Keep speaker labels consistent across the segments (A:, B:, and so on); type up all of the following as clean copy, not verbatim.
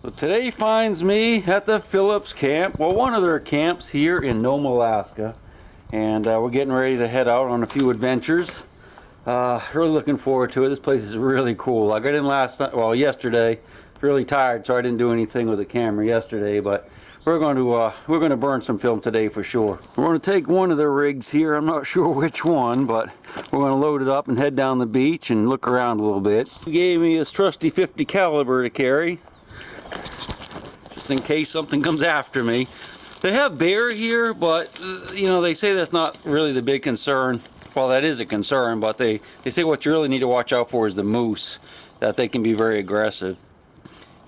A: So today finds me at the Phillips camp, well, one of their camps here in Nome, Alaska, and we're getting ready to head out on a few adventures. Really looking forward to it. This place is really cool. I got in yesterday, really tired, so I didn't do anything with the camera yesterday, but we're going to burn some film today for sure. We're going to take one of the rigs here. I'm not sure which one, but we're going to load it up and head down the beach and look around a little bit. He gave me his trusty 50 caliber to carry, just in case something comes after me. They have bear here, but you know, they say that's not really the big concern. Well, that is a concern, but they say what you really need to watch out for is the moose, that they can be very aggressive,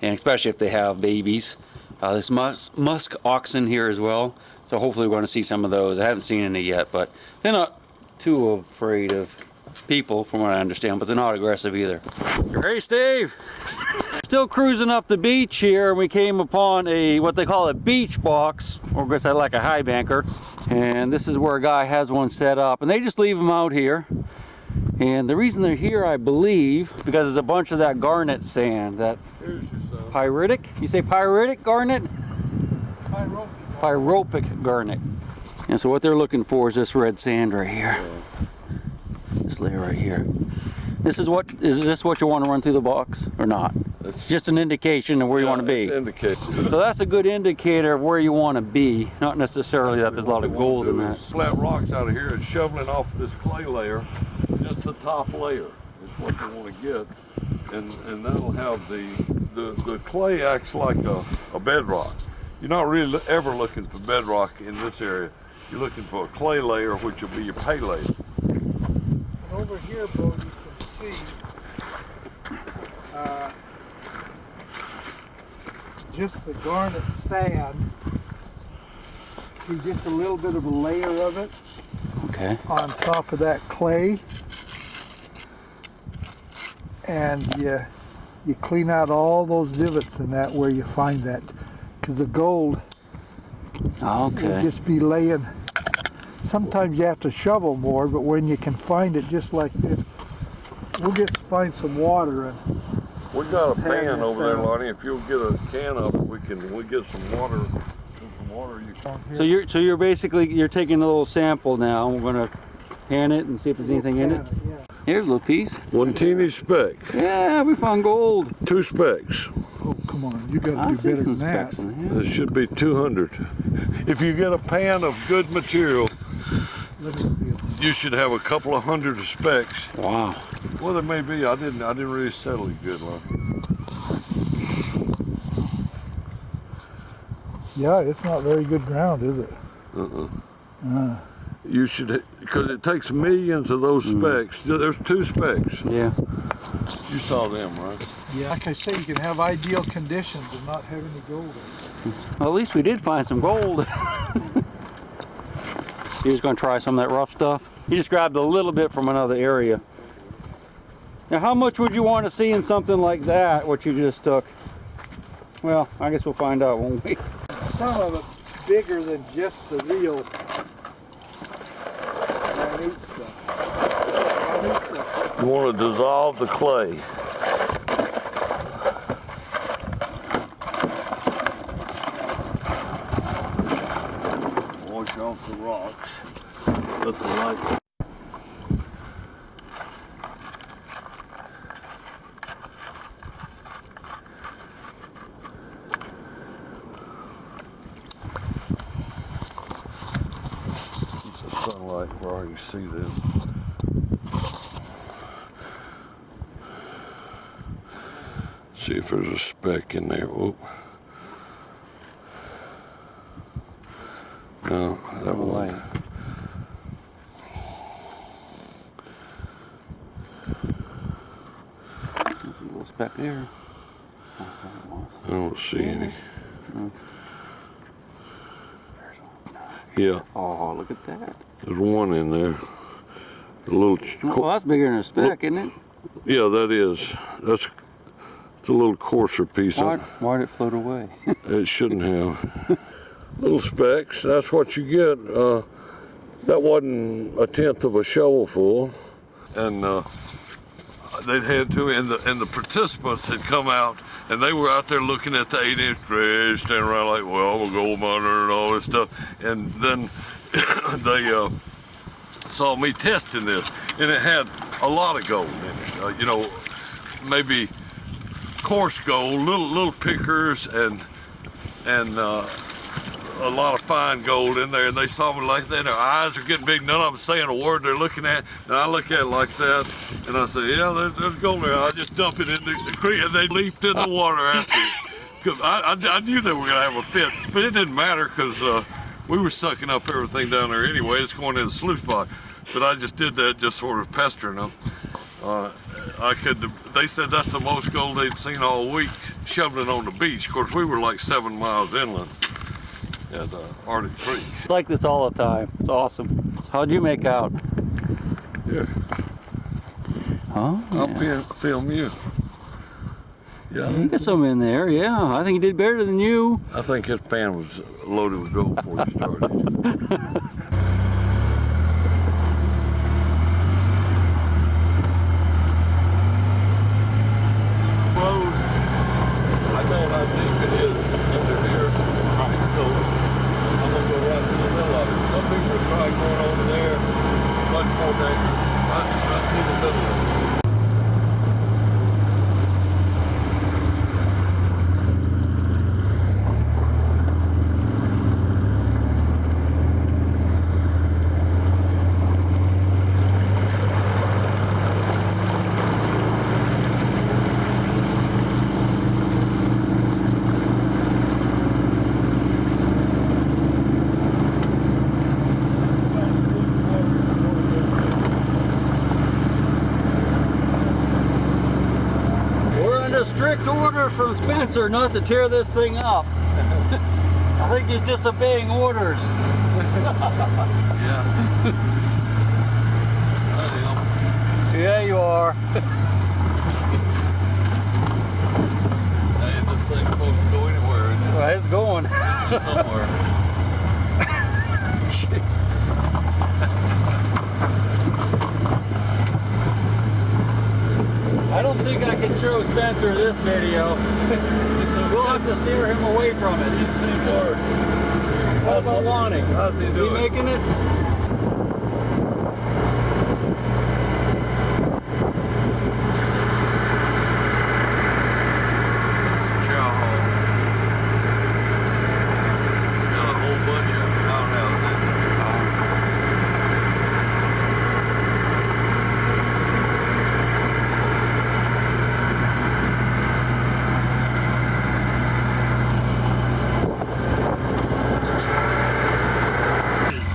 A: and especially if they have babies. There's musk oxen here as well, so hopefully we're going to see some of those. I haven't seen any yet, but they're not too afraid of people from what I understand, but they're not aggressive either. Hey, Steve! Still cruising up the beach here, and we came upon what they call a beach box, or I guess I like a high banker, and this is where a guy has one set up, and they just leave them out here. And the reason they're here, I believe, because there's a bunch of that garnet sand, that pyritic? You say pyritic garnet? Pyropic garnet. And so what they're looking for is this red sand right here. This layer right here. Is this what you want to run through the box or not? It's just an indication of where you want to be. So that's a good indicator of where you want to be, not necessarily that there's a lot of gold in that.
B: Flat rocks out of here and shoveling off this clay layer, just the top layer is what you want to get, and that'll have the clay acts like a bedrock. You're not really ever looking for bedrock in this area. You're looking for a clay layer, which will be your pay layer.
C: And over here, Bo, you can see just the garnet sand. See just a little bit of a layer of it.
A: Okay.
C: On top of that clay, and you clean out all those divots in that where you find that, because the gold will just be laying. Sometimes you have to shovel more, but when you can find it just like this, we'll just find some water and
B: we got a pan over there, Lonnie. If you'll get a can of it, we'll get some water.
A: So you're basically taking a little sample now. We're going to pan it and see if there's anything in it.
C: Yeah.
A: Here's a little piece.
B: One teeny speck.
A: Yeah, we found gold.
B: 2 specks.
C: Oh, come on. You got to do
A: I see
C: better
A: some
C: than that.
A: specks in here.
B: This should be 200. If you get a pan of good material, you should have a couple of hundred of specks.
A: Wow.
B: Well, there may be. I didn't really settle it good, Lonnie.
C: Yeah, it's not very good ground, is it?
B: You should, because it takes millions of those specks. There's 2 specks.
A: Yeah.
B: You saw them, right?
C: Yeah. Like I say, you can have ideal conditions and not have any gold in it.
A: Well, at least we did find some gold. You're just going to try some of that rough stuff? You just grabbed a little bit from another area. Now, how much would you want to see in something like that, what you just took? Well, I guess we'll find out, won't we?
C: Some of it's bigger than just the real minute stuff.
B: You want to dissolve the clay. Wash off the rocks. Let the light. Sunlight where you see them. See if there's a speck in there. Whoop. No, that one.
A: There's a little speck there.
B: I don't see any. Yeah.
A: Oh, look at that.
B: There's one in there. A little.
A: Well, that's bigger than a speck, isn't it?
B: Yeah, that is. It's a little coarser piece.
A: Why did it float away?
B: It shouldn't have. Little specks. That's what you get. That wasn't a tenth of a shovelful, and they'd had to, and the participants had come out And they were out there looking at the 8-inch dredge, standing around like, well, I'm a gold miner and all this stuff. And then they saw me testing this, and it had a lot of gold in it. You know, maybe coarse gold, little pickers, and a lot of fine gold in there. And they saw me like that, and their eyes are getting big. None of them saying a word. They're looking at, and I look at it like that, and I say, yeah, there's gold there. I just dump it in the creek, and they leaped in the water after it. Cause I knew they were gonna have a fit, but it didn't matter because we were sucking up everything down there anyway. It's going in the sluice box. But I just did that, just sort of pestering them. They said that's the most gold they'd seen all week, shoveling on the beach. Of course, we were like 7 miles inland at Arctic Creek.
A: It's like this all the time. It's awesome. How'd you make out?
B: Yeah.
A: Oh,
B: I'll
A: yeah.
B: film you. Yeah.
A: You got some in there, yeah. I think he did better than you.
B: I think his pan was loaded with gold before he started. I know what I think it is under here. Right. So I'm gonna go right through the middle of it. Some people try going over there, much more dangerous. Right through the middle of it.
A: Strict orders from Spencer not to tear this thing up. I think he's disobeying orders.
B: Yeah.
A: Yeah, you are.
B: Hey, this thing's supposed to go anywhere, isn't it?
A: Well, it's going.
B: This is somewhere.
A: I don't think I can show Spencer this video. We'll have to steer him away from it.
B: He's seen worse.
A: What about Lonnie?
B: How's he
A: Is
B: doing?
A: he making it?
B: It's a chow hall. Got a whole bunch of them out now.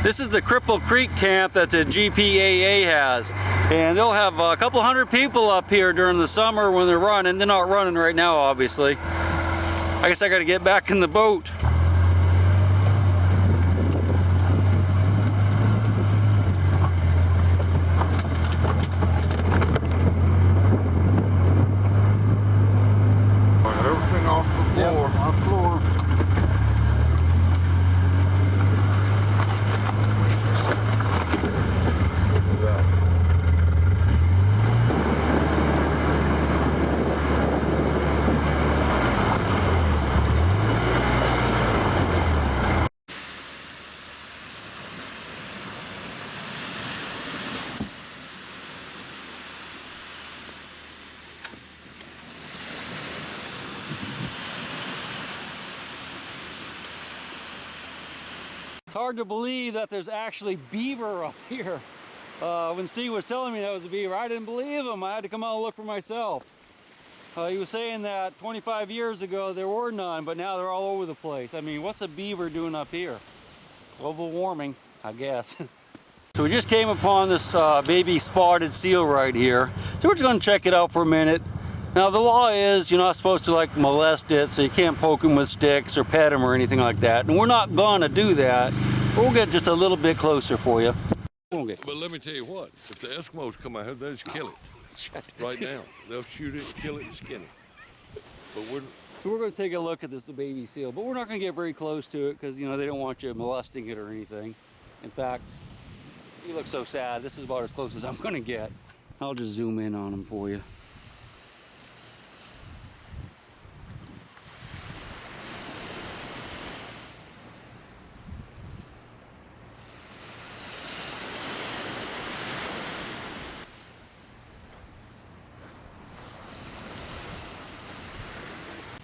A: This is the Cripple Creek camp that the GPAA has, and they'll have a couple hundred people up here during the summer when they're running. They're not running right now, obviously. I guess I got to get back in the boat.
B: Everything off the floor.
A: Yep, off the floor. It's hard to believe that there's actually beaver up here. When Steve was telling me that was a beaver, I didn't believe him. I had to come out and look for myself. He was saying that 25 years ago there were none, but now they're all over the place. I mean, what's a beaver doing up here? Global warming, I guess. So we just came upon this baby spotted seal right here. So we're just gonna check it out for a minute. Now the law is you're not supposed to like molest it, so you can't poke him with sticks or pet him or anything like that. And we're not gonna do that. We'll get just a little bit closer for you. Okay.
B: But let me tell you what, if the Eskimos come out here, they'll just kill it. Right now. They'll shoot it, kill it, and skin it. But
A: So we're gonna take a look at this baby seal, but we're not gonna get very close to it because, you know, they don't want you molesting it or anything. In fact, he looks so sad. This is about as close as I'm gonna get. I'll just zoom in on him for you.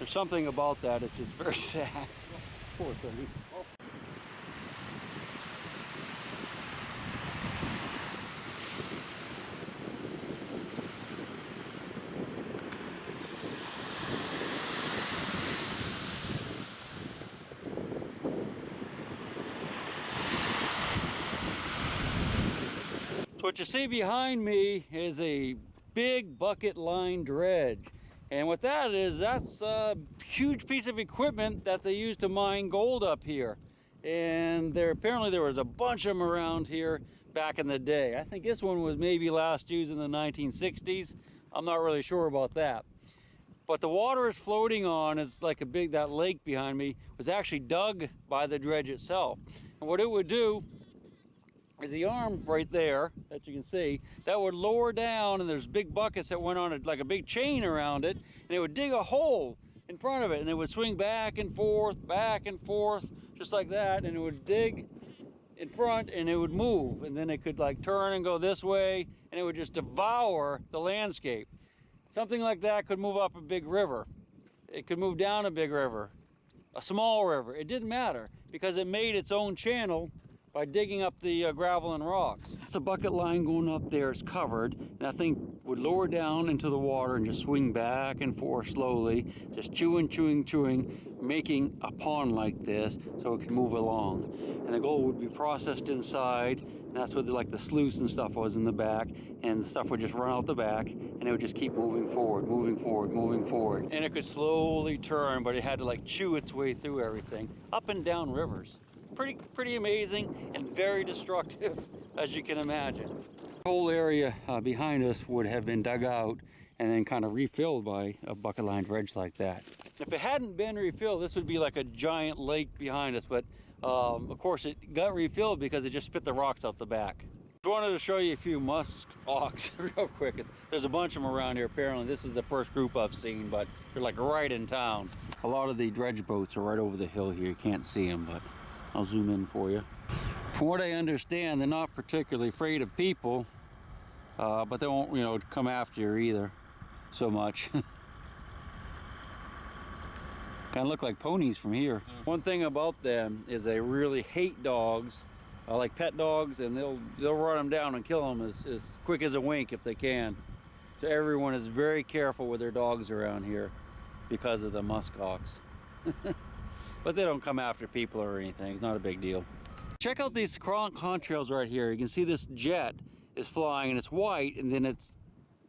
A: There's something about that, it's just very sad. Poor thing. What you see behind me is a big bucket line dredge. And what that is, that's a huge piece of equipment that they use to mine gold up here. And apparently there was a bunch of them around here back in the day. I think this one was maybe last used in the 1960s. I'm not really sure about that. But the water is floating on, is like that lake behind me was actually dug by the dredge itself. And what it would do is the arm right there that you can see, that would lower down, and there's big buckets that went on like a big chain around it, and it would dig a hole in front of it, and it would swing back and forth, just like that, and it would dig in front and it would move, and then it could like turn and go this way, and it would just devour the landscape. Something like that could move up a big river. It could move down a big river, a small river. It didn't matter because it made its own channel by digging up the gravel and rocks. It's a bucket line going up there, it's covered, and that thing would lower down into the water and just swing back and forth slowly, just chewing, making a pond like this so it could move along. And the gold would be processed inside, and that's what the sluice and stuff was in the back, and the stuff would just run out the back, and it would just keep moving forward. And it could slowly turn, but it had to like chew its way through everything, up and down rivers. Pretty amazing and very destructive, as you can imagine. The whole area behind us would have been dug out and then kind of refilled by a bucket line dredge like that. If it hadn't been refilled, this would be like a giant lake behind us, but of course it got refilled because it just spit the rocks out the back. I wanted to show you a few musk ox real quick. There's a bunch of them around here. Apparently this is the first group I've seen, but they're like right in town. A lot of the dredge boats are right over the hill here. You can't see them, but I'll zoom in for you. From what I understand, they're not particularly afraid of people, but they won't, come after you either so much. Kind of look like ponies from here. One thing about them is they really hate dogs, like pet dogs, and they'll run them down and kill them as quick as a wink if they can. So everyone is very careful with their dogs around here because of the musk ox. But they don't come after people or anything. It's not a big deal. Check out these contrails right here. You can see this jet is flying and it's white and then it's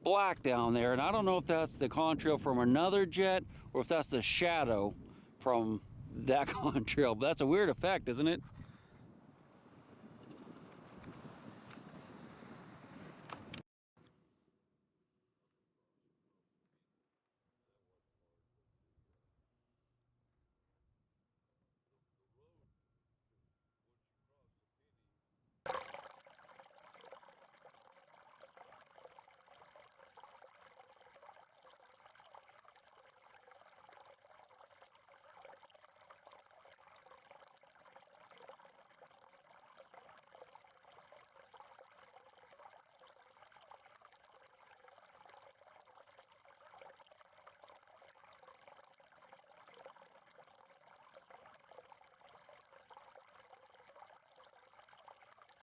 A: black down there. And I don't know if that's the contrail from another jet or if that's the shadow from that contrail. But that's a weird effect, isn't it?